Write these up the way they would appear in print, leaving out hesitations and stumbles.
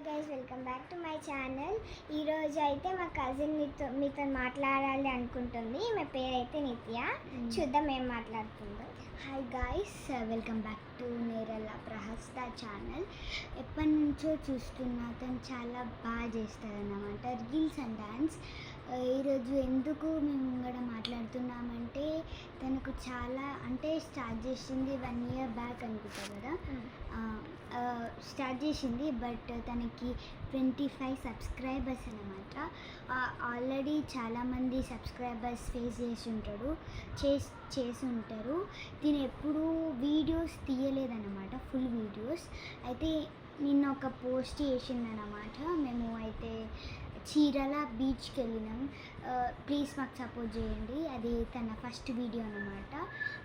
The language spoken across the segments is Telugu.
Guys welcome back to my channel. ఈరోజు అయితే మా కజిన్ మీతో మాట్లాడాలి అనుకుంటుంది. మా పేరు అయితే నిత్య. చూద్దాం ఏం మాట్లాడుతుందో. Hi guys, welcome back to Neralla Prahasta channel. ఎప్పటి నుంచో చూస్తున్నా, తను చాలా బాగా చేస్తుంది అన్నమాట రీల్స్ అండ్ డాన్స్. ఈరోజు ఎందుకు మేము ఇక్కడ మాట్లాడుతున్నామంటే, తనకు చాలా స్టార్ట్ చేసింది 1 year బ్యాక్ అనుకుంటా కదా. స్టార్ట్ చేసింది, బట్ తనకి 25 సబ్స్క్రైబర్స్ అన్నమాట. ఆల్రెడీ చాలామంది సబ్స్క్రైబర్స్ ఫేస్ చేసి ఉంటారు. తిను ఎప్పుడూ వీడియోస్ తీయలేదన్నమాట, ఫుల్ వీడియోస్. అయితే నిన్న ఒక పోస్ట్ చేసిందన్నమాట. మేము అయితే చీరాల బీచ్కి వెళ్ళినాం. ప్లీజ్ మాకు సపోర్ట్ చేయండి. అది తన ఫస్ట్ వీడియో అన్నమాట.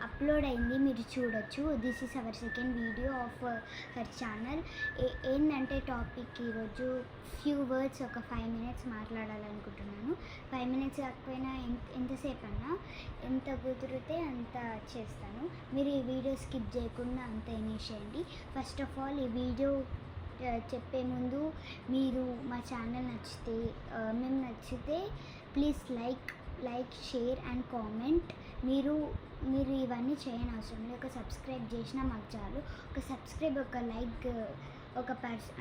అప్లోడ్ అయింది, మీరు చూడొచ్చు. This is our second video of her channel. ఏంటంటే టాపిక్ ఈరోజు ఫ్యూ వర్డ్స్, ఒక 5 minutes మాట్లాడాలనుకుంటున్నాను. 5 minutes కాకపోయినా ఎంతసేపు అన్నా, ఎంత కుదిరితే అంత చేస్తాను. మీరు ఈ వీడియో స్కిప్ చేయకుండా అంత చేయండి. ఫస్ట్ ఆఫ్ ఆల్, ఈ వీడియో చెప్పే ముందు మీరు మా ఛానల్ మేము నచ్చితే please like share and comment. మీరు ఇవన్నీ చేయని అవసరం లేదు. ఒక సబ్స్క్రైబ్ చేసినా మాకు చాలు. ఒక సబ్స్క్రైబ్, ఒక లైక్,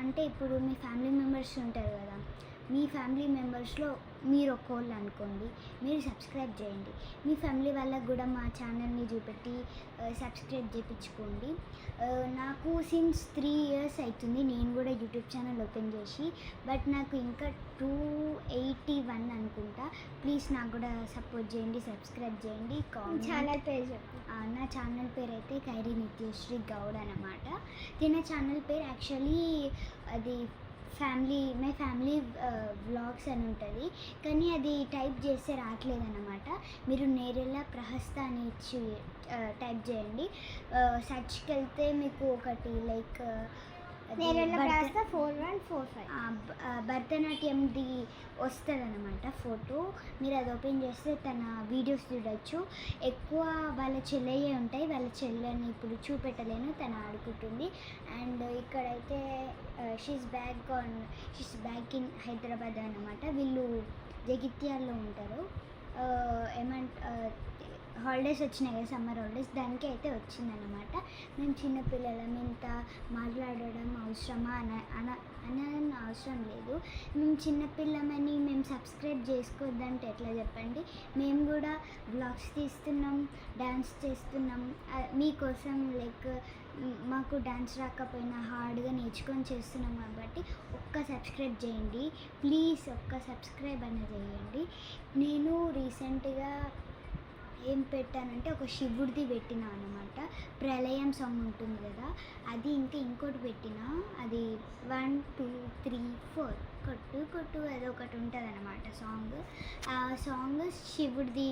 అంటే ఇప్పుడు మీ ఫ్యామిలీ మెంబర్స్ ఉంటారు కదా, మీ ఫ్యామిలీ మెంబర్స్లో మీరు ఒక్కోళ్ళు అనుకోండి, మీరు సబ్స్క్రైబ్ చేయండి. మీ ఫ్యామిలీ వాళ్ళకు కూడా మా ఛానల్ని చూపెట్టి సబ్స్క్రైబ్ చేయించుకోండి. నాకు సిన్స్ 3 years అవుతుంది నేను కూడా యూట్యూబ్ ఛానల్ ఓపెన్ చేసి, బట్ నాకు ఇంకా 281 అనుకుంటా. ప్లీజ్ నాకు కూడా సపోర్ట్ చేయండి, సబ్స్క్రైబ్ చేయండి. ఛానల్ పేరు చెప్పు. నా ఛానల్ పేరు అయితే ఖైరీ నిత్యశ్రీ గౌడ్ అన్నమాట. తిన ఛానల్ పేరు యాక్చువల్లీ అది మై ఫ్యామిలీ వ్లాగ్స్ అని ఉంటుంది, కానీ అది టైప్ చేస్తే రావట్లేదన్నమాట. మీరు నేరెళ్ళ ప్రహస్త అని ఇచ్చి టైప్ చేయండి. సర్చ్కి వెళ్తే మీకు ఒకటి లైక్ నేరెళ్ళ ప్రహస్త 4145 భరతనాట్యంది వస్తుంది అన్నమాట ఫోటో. మీరు అది ఓపెన్ చేస్తే తన వీడియోస్ చూడొచ్చు. ఎక్కువ వాళ్ళ చెల్లెయ్యే ఉంటాయి. వాళ్ళ చెల్లెని ఇప్పుడు చూపెట్టలేను, తను ఆడుకుంటుంది. అండ్ ఇక్కడైతే షీస్ బ్యాక్ ఇన్ హైదరాబాద్ అన్నమాట. వీళ్ళు జగిత్యాల్లో ఉంటారు. హాలిడేస్ వచ్చినాయి కదా, సమ్మర్ హాలిడేస్, దానికి అయితే వచ్చిందన్నమాట. మేము చిన్నపిల్లలం, ఇంత మాట్లాడడం అవసరమా అని అవసరం లేదు. మేము చిన్నపిల్లమని మేము సబ్స్క్రైబ్ చేసుకోవద్దంటే ఎట్లా చెప్పండి. మేము కూడా వ్లాగ్స్ తీస్తున్నాం, డ్యాన్స్ చేస్తున్నాం మీకోసం. లైక్ మాకు డ్యాన్స్ రాకపోయినా హార్డ్గా నేర్చుకొని చేస్తున్నాం కాబట్టి ఒక్క సబ్స్క్రైబ్ చేయండి ప్లీజ్. ఒక్క సబ్స్క్రైబ్ అనేది చేయండి. నేను రీసెంట్గా ఏం పెట్టానంటే, ఒక శివుడిది పెట్టిన అన్నమాట. ప్రళయం సాంగ్ ఉంటుంది కదా, అది. ఇంకోటి పెట్టిన, అది 1 2 3 4 కొట్టు అదొకటి ఉంటుంది అన్నమాట సాంగ్. ఆ సాంగ్ శివుడిది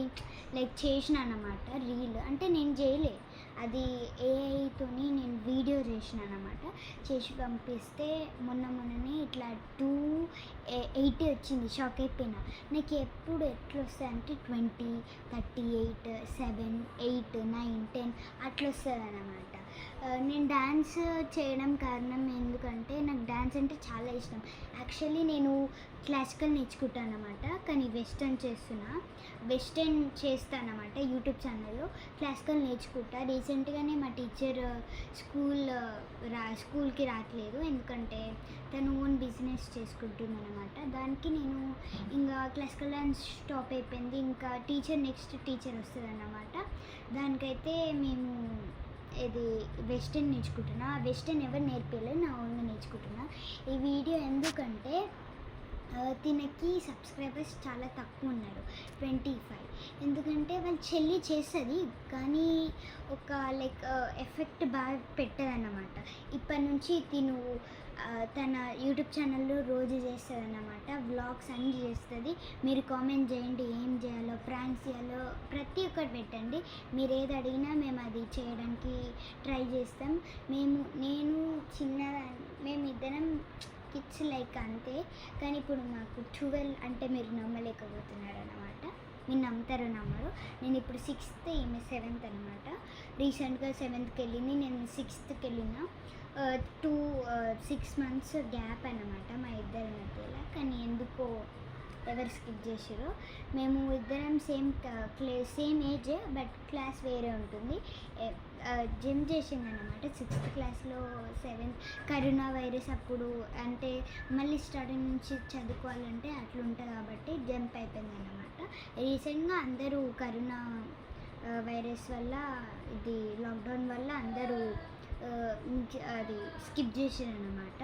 లైక్ చేసిన అన్నమాట రీల్. అంటే నేను చేయలే, అది ఏఐతోని నేను వీడియో చేసిన అన్నమాట. చేసి పంపిస్తే మొన్ననే ఇట్లా 280 వచ్చింది. షాక్ అయిపోయినా. నాకు ఎప్పుడు ఎట్లా వస్తాయి అంటే 20, 38, 7, 8, 9, 10 అట్లా వస్తుంది అన్నమాట. నేను డ్యాన్స్ చేయడం కారణం ఎందుకంటే, నాకు డ్యాన్స్ అంటే చాలా ఇష్టం. యాక్చువల్లీ నేను క్లాసికల్ నేర్చుకుంటాను అన్నమాట, కానీ వెస్టర్న్ చేస్తాను అన్నమాట యూట్యూబ్ ఛానల్లో. క్లాసికల్ నేర్చుకుంటా. రీసెంట్గానే మా టీచర్ స్కూల్కి రావట్లేదు, ఎందుకంటే తను ఓన్ బిజినెస్ చేసుకుంటుంది అన్నమాట. దానికి నేను ఇంకా క్లాసికల్ డ్యాన్స్ స్టాప్ అయిపోయింది. ఇంకా నెక్స్ట్ టీచర్ వస్తుంది అన్నమాట. దానికైతే మేము ఇది వెస్టర్న్ నేర్చుకుంటున్నా. వెస్టర్న్ ఎవరు నేర్పించలేదు, నా ఓన్గా నేర్చుకుంటున్నా. ఈ వీడియో ఎందుకంటే, తినకి సబ్స్క్రైబర్స్ చాలా తక్కువ ఉన్నారు, 25. ఎందుకంటే వాళ్ళ చెల్లి చేస్తుంది, కానీ ఒక లైక్ ఎఫెక్ట్ బాగా పెట్టదన్నమాట. ఇప్పటి నుంచి తన యూట్యూబ్ ఛానల్లో రోజు చేస్తుంది అన్నమాట. వ్లాగ్స్ అన్నీ చేస్తుంది. మీరు కామెంట్ చేయండి, ఏం చేయాలో, ప్రాంక్స్ చేయాలో ప్రతి ఒక్కటి పెట్టండి. మీరు ఏది అడిగినా మేము అది చేయడానికి ట్రై చేస్తాం. మేమిద్దరం కిడ్స్ లైక్ అంతే. కానీ ఇప్పుడు మాకు 12 అంటే మీరు నమ్మలేకపోతున్నారు అన్నమాట. మీరు నమ్ముతారో నమ్మరు. నేను ఇప్పుడు 6th, ఈమె 7th అనమాట. రీసెంట్గా 7thకి వెళ్ళింది, నేను 6thకి వెళ్ళిన. 6 months గ్యాప్ అన్నమాట మా ఇద్దరి మధ్యలో. కానీ ఎందుకో ఎవరు స్కిప్ చేసారో. మేము ఇద్దరం సేమ్ ఏజ్, బట్ క్లాస్ వేరే ఉంటుంది. జిమ్ చేసిందనమాట 6th క్లాస్లో. కరోనా వైరస్ అప్పుడు, అంటే మళ్ళీ స్టార్టింగ్ నుంచి చదువుకోవాలంటే అట్లుంటుంది కాబట్టి జంప్ అయిపోయిందన్నమాట. రీసెంట్గా అందరూ కరోనా వైరస్ వల్ల, ఇది లాక్డౌన్ వల్ల అందరూ అది స్కిప్ చేసారనమాట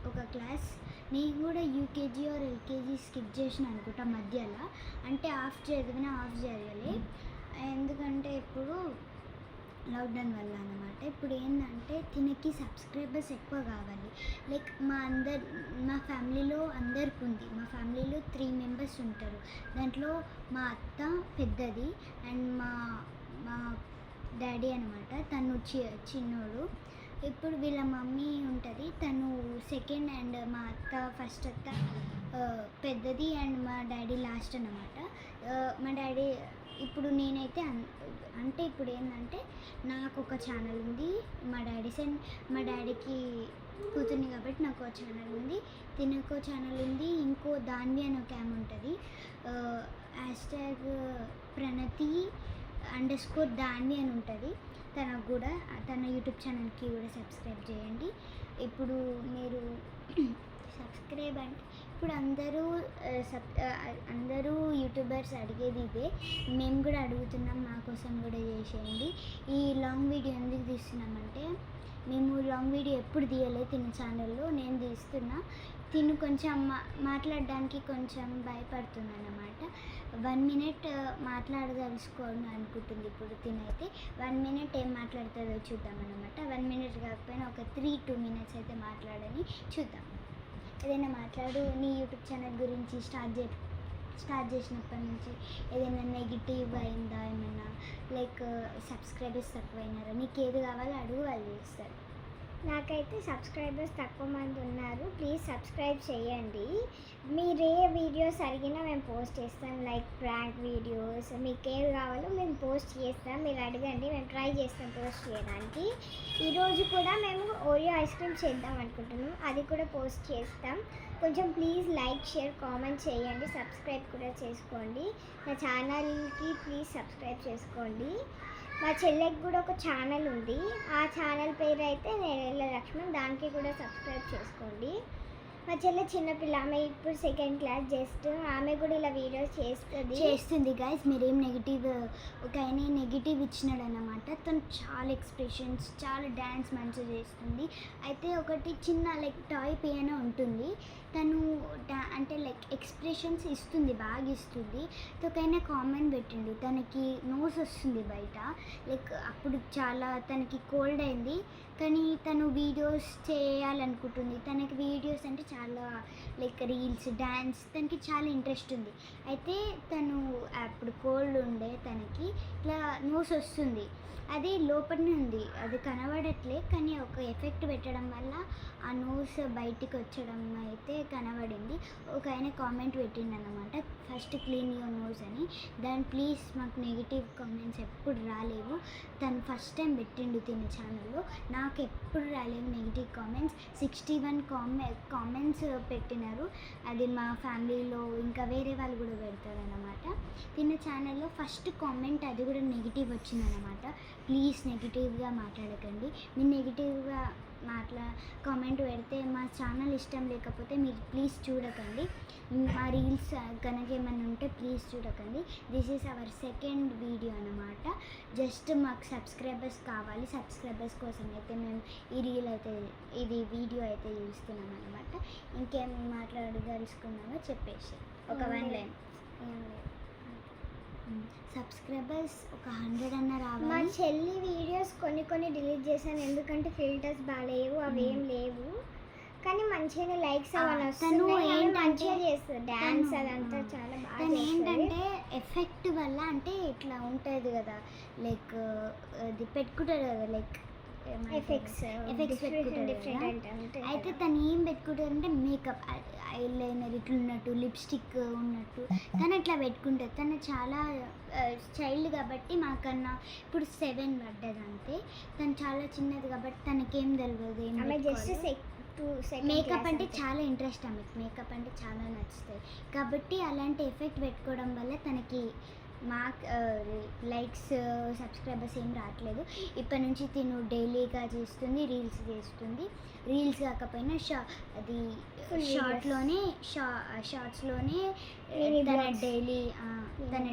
ఒక క్లాస్. నేను కూడా యూకేజీ ఆర్ ఎల్కేజీ స్కిప్ చేసిన అనుకుంటా మధ్యలో. అంటే హాఫ్ చదివిన హాఫ్ జరగలే, ఎందుకంటే ఇప్పుడు లాక్డౌన్ వల్ల అనమాట. ఇప్పుడు ఏంటంటే తినకి సబ్స్క్రైబర్స్ ఎక్కువ కావాలి. లైక్ మా ఫ్యామిలీలో అందరికి ఉంది. మా ఫ్యామిలీలో 3 members ఉంటారు. దాంట్లో మా అత్త పెద్దది అండ్ మా డాడీ అనమాట, తను చిన్నోడు. ఇప్పుడు వీళ్ళ మమ్మీ ఉంటుంది, తను సెకండ్, అండ్ మా అత్త ఫస్ట్ అత్త పెద్దది, అండ్ మా డాడీ లాస్ట్ అన్నమాట. మా డాడీ ఇప్పుడు నేనైతే అంటే ఇప్పుడు ఏంటంటే నాకు ఒక ఛానల్ ఉంది, మా డాడీకి కూతుర్ని కాబట్టి నాకు ఒక ఛానల్ ఉంది, తినకో ఛానల్ ఉంది, ఇంకో దాన్వి అని ఒక ఆమె ఉంటుంది, #Pranati_దాన్వి అని ఉంటుంది. తనకు కూడా తన యూట్యూబ్ ఛానల్కి కూడా సబ్స్క్రైబ్ చేయండి. ఇప్పుడు మీరు సబ్స్క్రైబ్ అంటే ఇప్పుడు అందరూ యూట్యూబర్స్ అడిగేది ఇదే, మేము కూడా అడుగుతున్నాం, మా కోసం కూడా చేసేయండి. ఈ లాంగ్ వీడియో ఎందుకు తీస్తున్నామంటే, మేము లాంగ్ వీడియో ఎప్పుడు తీయలేదు తిన ఛానల్లో, నేను తీస్తున్నా. తిను కొంచెం మాట్లాడడానికి కొంచెం భయపడుతుంది అన్నమాట. 1 minute మాట్లాడదలుచుకోండి అనుకుంటుంది. ఇప్పుడు తినైతే 1 minute ఏం మాట్లాడుతుందో చూద్దాం అన్నమాట. 1 minute కాకపోయినా ఒక 3-2 minutes అయితే మాట్లాడని చూద్దాం. ఏదైనా మాట్లాడు, నీ యూట్యూబ్ ఛానల్ గురించి స్టార్ట్ చేసినప్పటి నుంచి ఏదైనా నెగిటివ్ అయిందా, ఏమైనా లైక్ సబ్స్క్రైబర్స్ తక్కువైనారా, నీకు ఏది కావాలో అడుగు, వాళ్ళు చేస్తారు. నాకైతే సబ్స్క్రైబర్స్ తక్కువ మంది ఉన్నారు, ప్లీజ్ సబ్స్క్రైబ్ చేయండి. మీరు ఏ వీడియోస్ అడిగినా మేము పోస్ట్ చేస్తాం, లైక్ ప్రాంక్ వీడియోస్, మీకు ఏవి కావాలో మేము పోస్ట్ చేస్తాం. మీరు అడగండి, మేము ట్రై చేస్తాం పోస్ట్ చేయడానికి. ఈరోజు కూడా మేము ఓరియో ఐస్ క్రీమ్ చేద్దాం అనుకుంటున్నాం, అది కూడా పోస్ట్ చేస్తాం. కొంచెం ప్లీజ్ లైక్, షేర్, కామెంట్ చేయండి, సబ్స్క్రైబ్ కూడా చేసుకోండి. నా ఛానల్కి ప్లీజ్ సబ్స్క్రైబ్ చేసుకోండి. మా చెల్లెకి కూడా ఒక ఛానల్ ఉంది, ఆ ఛానల్ పేరు అయితే నేరేళ్ళ లక్ష్మణ్, దానికి కూడా సబ్స్క్రైబ్ చేసుకోండి. మా చెల్లె చిన్నపిల్ల, ఆమె ఇప్పుడు 2nd class జస్ట్, ఆమె కూడా ఇలా వీడియోస్ చేస్తుంది గైస్. మీరేం ఒక ఆయన నెగిటివ్ ఇచ్చినాడు అన్నమాట. తను చాలా ఎక్స్ప్రెషన్స్, చాలా డ్యాన్స్ మంచిగా చేస్తుంది. అయితే ఒకటి చిన్న లైక్ టాయ్ పియానో ఉంటుంది, తను అంటే లైక్ ఎక్స్ప్రెషన్స్ ఇస్తుంది, బాగా ఇస్తుంది. ఒకైనా కామెంట్ పెట్టిండు, తనకి నోస్ వస్తుంది బయట, లైక్ అప్పుడు చాలా తనకి కోల్డ్ అయింది, కానీ తను వీడియోస్ చేయాలనుకుంటుంది. తనకి వీడియోస్ అంటే చాలా లైక్ రీల్స్, డ్యాన్స్, తనకి చాలా ఇంట్రెస్ట్ ఉంది. అయితే తను అప్పుడు కోల్డ్ ఉండే, తనకి ఇట్లా నోస్ వస్తుంది, అది లోపలనే ఉంది, అది కనబడట్లే, కానీ ఒక ఎఫెక్ట్ పెట్టడం వల్ల ఆ నోస్ బయటికి వచ్చడం అయితే కనబడింది. ఒక ఆయన కామెంట్ పెట్టిండు అనమాట, ఫస్ట్ క్లీన్ యువర్ నోస్ అని. దాని ప్లీజ్ మాకు నెగిటివ్ కామెంట్స్ ఎప్పుడు రాలేవు, తను ఫస్ట్ టైం పెట్టిండు తిన ఛానల్లో, నాకు ఎప్పుడు రాలేవు నెగిటివ్ కామెంట్స్. 61 కామెంట్స్ పెట్టినారు, అది మా ఫ్యామిలీలో ఇంకా వేరే వాళ్ళు కూడా పెడతారు అనమాట. తిన ఛానల్లో ఫస్ట్ కామెంట్ అది కూడా నెగిటివ్ వచ్చిందనమాట. ప్లీజ్ నెగిటివ్గా మాట్లాడకండి, మీరు నెగిటివ్గా కామెంట్ పెడితే మా ఛానల్ ఇష్టం లేకపోతే మీరు ప్లీజ్ చూడకండి. మా రీల్స్ కనుక ఏమైనా ఉంటే ప్లీజ్ చూడకండి. This is our 2nd video అన్నమాట. జస్ట్ మాకు సబ్స్క్రైబర్స్ కావాలి, సబ్స్క్రైబర్స్ కోసం అయితే మేము ఇది వీడియో అయితే చూస్తున్నాం అనమాట. ఇంకేం మాట్లాడదలుచుకున్నామో చెప్పేసి ఒక 1 line. సబ్స్క్రైబర్స్ ఒక 100 అన్న రావాలి. మా చెల్లి వీడియోస్ కొన్ని డిలీట్ చేశాను, ఎందుకంటే ఫిల్టర్స్ బాగాలేవు, అవేం లేవు, కానీ మంచిగానే లైక్స్ అవన్నీ వస్తున్నాయి. మంచిగా చేస్తుంది డ్యాన్స్, అదంతా చాలా బాగా. ఏంటంటే ఎఫెక్ట్ వల్ల, అంటే ఇట్లా ఉంటుంది కదా, లైక్ అది పెట్టుకుంటారు కదా, లైక్ ఎఫెక్ట్స్ ఎఫెక్ట్స్ పెట్టుకుంటుంది డిఫరెంట్ కదా. అంటే అయితే తను ఏం పెట్టుకుంటుందంటే మేకప్, ఐలైనర్ ఇట్లా ఉన్నట్టు, లిప్స్టిక్ ఉన్నట్టు తను అట్లా పెట్టుకుంటుంది. తను చాలా చైల్డ్ కాబట్టి మాకన్నా ఇప్పుడు 7 పడ్డది అంతే. తను చాలా చిన్నది కాబట్టి తనకేం తెలియదు ఏం ఆమె జస్ట్ పెట్టుకోవాలో. మేకప్ అంటే చాలా ఇంట్రెస్ట్ ఆమెకి, మేకప్ అంటే చాలా నచ్చుతుంది కాబట్టి అలాంటి ఎఫెక్ట్ పెట్టుకోవడం వల్ల తనకి లైక్స్ సబ్స్క్రైబర్స్ ఏం రావట్లేదు. ఇప్పటి నుంచి తిను డైలీగా చేస్తుంది, రీల్స్ చేస్తుంది. రీల్స్ కాకపోయినా అది Full షార్ట్లోనే షార్ట్స్లోనే Mini తన vlogs.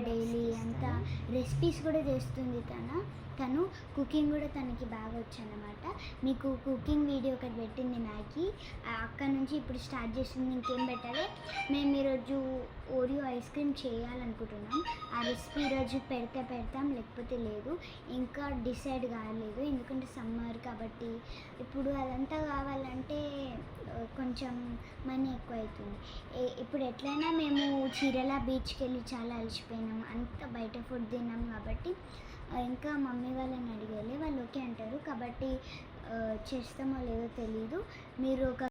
డైలీ అంతా రెసిపీస్ కూడా చేస్తుంది. తను కుకింగ్ కూడా తనకి బాగా వచ్చనమాట. మీకు కుకింగ్ వీడియో ఒకటి పెట్టింది మ్యాగీ, అక్కడ నుంచి ఇప్పుడు స్టార్ట్ చేసింది. ఇంకేం పెట్టాలి, మేము ఈరోజు ఓరియో ఐస్ క్రీమ్ చేయాలనుకుంటున్నాం. ఆ రెసిపీ ఈరోజు పెడతాం లేకపోతే లేదు, ఇంకా డిసైడ్ కాలేదు. ఎందుకంటే సమ్మర్ కాబట్టి ఇప్పుడు అదంతా కావాలంటే కొంచెం మనీ ఎక్కువ అవుతుంది. ఇప్పుడు ఎట్లయినా మేము చీరల బీచ్కి వెళ్ళి చాలా అలసిపోయినాం, అంతా బయట ఫుడ్ తిన్నాం కాబట్టి ఇంకా మమ్మీ వాళ్ళని అడిగాలి, వాళ్ళు ఓకే అంటారు కాబట్టి చేస్తామో లేదో తెలీదు. మీరు ఒక